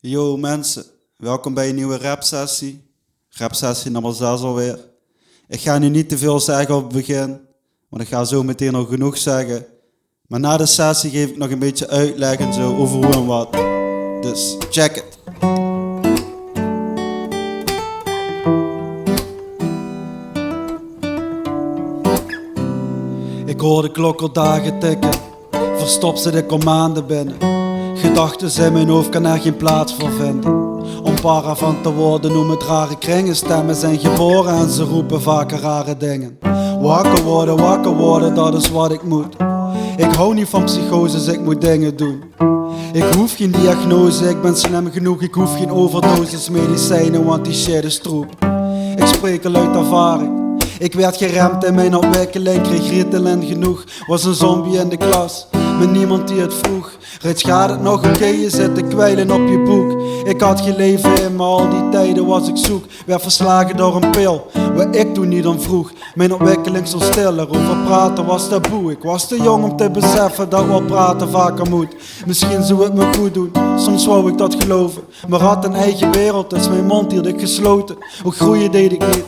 Yo mensen, welkom bij een nieuwe rapsessie. Rapsessie nummer 6 alweer. Ik ga nu niet te veel zeggen op het begin, want ik ga zo meteen nog genoeg zeggen. Maar na de sessie geef ik nog een beetje uitleg en zo over hoe en wat. Dus check het. Ik hoor de klok al dagen tikken, verstopt zit ik al maanden binnen. Gedachten in mijn hoofd kan er geen plaats voor vinden. Om para van te worden noem het rare kringen. Stemmen zijn geboren en ze roepen vaker rare dingen. Wakker worden, dat is wat ik moet. Ik hou niet van psychoses, ik moet dingen doen. Ik hoef geen diagnose, ik ben slim genoeg. Ik hoef geen overdosis medicijnen, want die shit is troep. Ik spreek al uit ervaring. Ik werd geremd in mijn ontwikkeling, kreeg Ritalin genoeg. Was een zombie in de klas, met niemand die het vroeg. Reeds gaat het nog oké, je zit te kwijlen op je boek. Ik had geen leven in, maar al die tijden was ik zoek. Werd verslagen door een pil, waar ik toen niet om vroeg. Mijn ontwikkeling zo stiller, over praten was taboe. Ik was te jong om te beseffen dat wel praten vaker moet. Misschien zou het me goed doen, soms wou ik dat geloven. Maar had een eigen wereld, dus mijn mond hield ik gesloten. Ook groeien deed ik niet.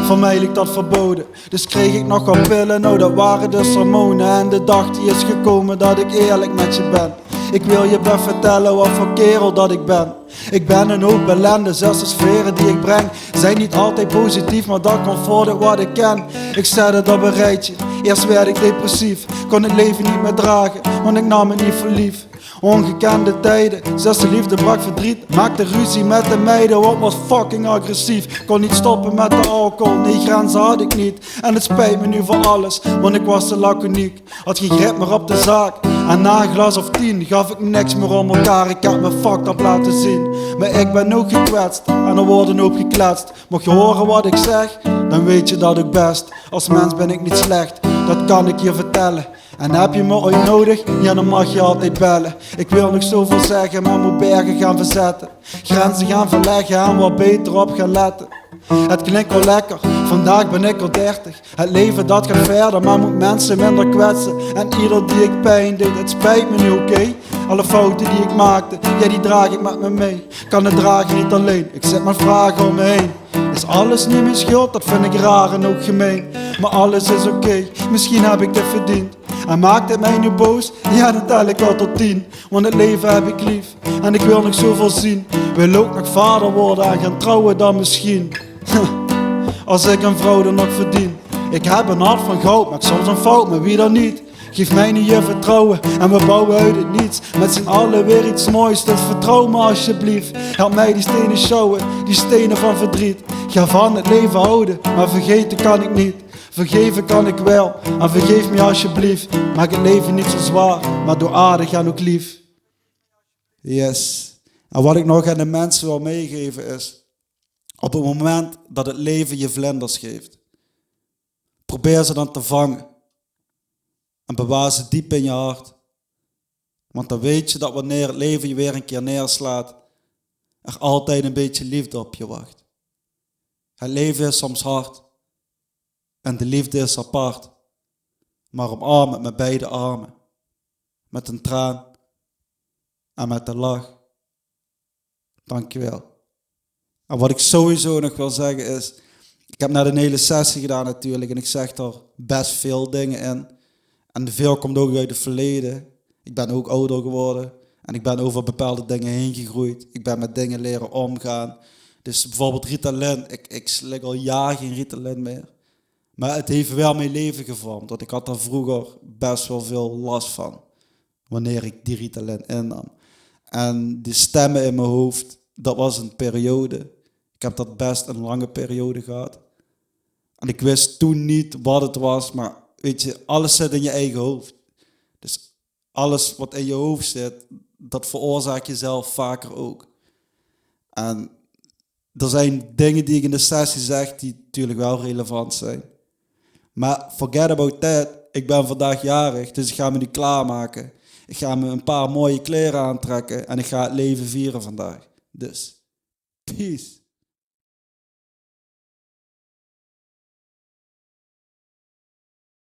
Van mij ligt dat verboden, dus kreeg ik nog wat pillen, nou dat waren dus hormonen. En de dag die is gekomen dat ik eerlijk met je ben. Ik wil je best vertellen wat voor kerel dat ik ben. Ik ben een hoop ellende, zelfs de sferen die ik breng zijn niet altijd positief, maar dat komt voort uit wat ik ken. Ik zet het op een rijtje, eerst werd ik depressief. Kon het leven niet meer dragen, want ik nam het niet voor lief. Ongekende tijden, zesde liefde brak verdriet. Maakte ruzie met de meiden, wat was fucking agressief. Kon niet stoppen met de alcohol, nee grenzen had ik niet. En het spijt me nu voor alles, want ik was te laconiek. Had geen grip meer op de zaak, en na een glas of 10 gaf ik niks meer om elkaar. Ik had me fucked up laten zien. Maar ik ben ook gekwetst, en er worden ook gekletst. Mocht je horen wat ik zeg, dan weet je dat ik best. Als mens ben ik niet slecht, dat kan ik je vertellen. En heb je me ooit nodig, ja dan mag je altijd bellen. Ik wil nog zoveel zeggen, maar moet bergen gaan verzetten. Grenzen gaan verleggen en wat beter op gaan letten. Het klinkt wel lekker, vandaag ben ik al 30. Het leven dat gaat verder, maar moet mensen minder kwetsen. En ieder die ik pijn deed, het spijt me nu oké. Alle fouten die ik maakte, ja die draag ik met me mee. Kan het dragen niet alleen, ik zet mijn vragen om me heen. Is alles niet mijn schuld, dat vind ik raar en ook gemeen. Maar alles is oké, misschien heb ik dit verdiend. En maakt het mij nu boos? Ja, dan tel ik al tot 10. Want het leven heb ik lief en ik wil nog zoveel zien. Wil ook nog vader worden en gaan trouwen dan misschien. Als ik een vrouw dan nog verdien. Ik heb een hart van goud, maak soms een fout, maar wie dan niet? Geef mij nu je vertrouwen en we bouwen uit het niets. Met z'n allen weer iets moois, dus vertrouw me alsjeblieft. Help mij die stenen sjouwen, die stenen van verdriet. Ga van het leven houden, maar vergeten kan ik niet. Vergeven kan ik wel, en vergeef me alsjeblieft. Maak het leven niet zo zwaar, maar door aardig en ook lief. Yes. En wat ik nog aan de mensen wil meegeven is, op het moment dat het leven je vlinders geeft, probeer ze dan te vangen. En bewaar ze diep in je hart. Want dan weet je dat wanneer het leven je weer een keer neerslaat, er altijd een beetje liefde op je wacht. Het leven is soms hard. En de liefde is apart. Maar omarm het met beide armen. Met een traan. En met een lach. Dankjewel. En wat ik sowieso nog wil zeggen is, ik heb net een hele sessie gedaan natuurlijk en ik zeg er best veel dingen in. En veel komt ook uit het verleden. Ik ben ook ouder geworden. En ik ben over bepaalde dingen heen gegroeid. Ik ben met dingen leren omgaan. Dus bijvoorbeeld Ritalin. Ik slik al jaren geen Ritalin meer. Maar het heeft wel mijn leven gevormd. Want ik had daar vroeger best wel veel last van. Wanneer ik die Ritalin innam. En die stemmen in mijn hoofd, dat was een periode. Ik heb dat best een lange periode gehad. En ik wist toen niet wat het was. Maar weet je, alles zit in je eigen hoofd. Dus alles wat in je hoofd zit, dat veroorzaak je zelf vaker ook. En er zijn dingen die ik in de sessie zeg die natuurlijk wel relevant zijn. Maar forget about that. Ik ben vandaag jarig, dus ik ga me nu klaarmaken. Ik ga me een paar mooie kleren aantrekken en ik ga het leven vieren vandaag. Dus, peace.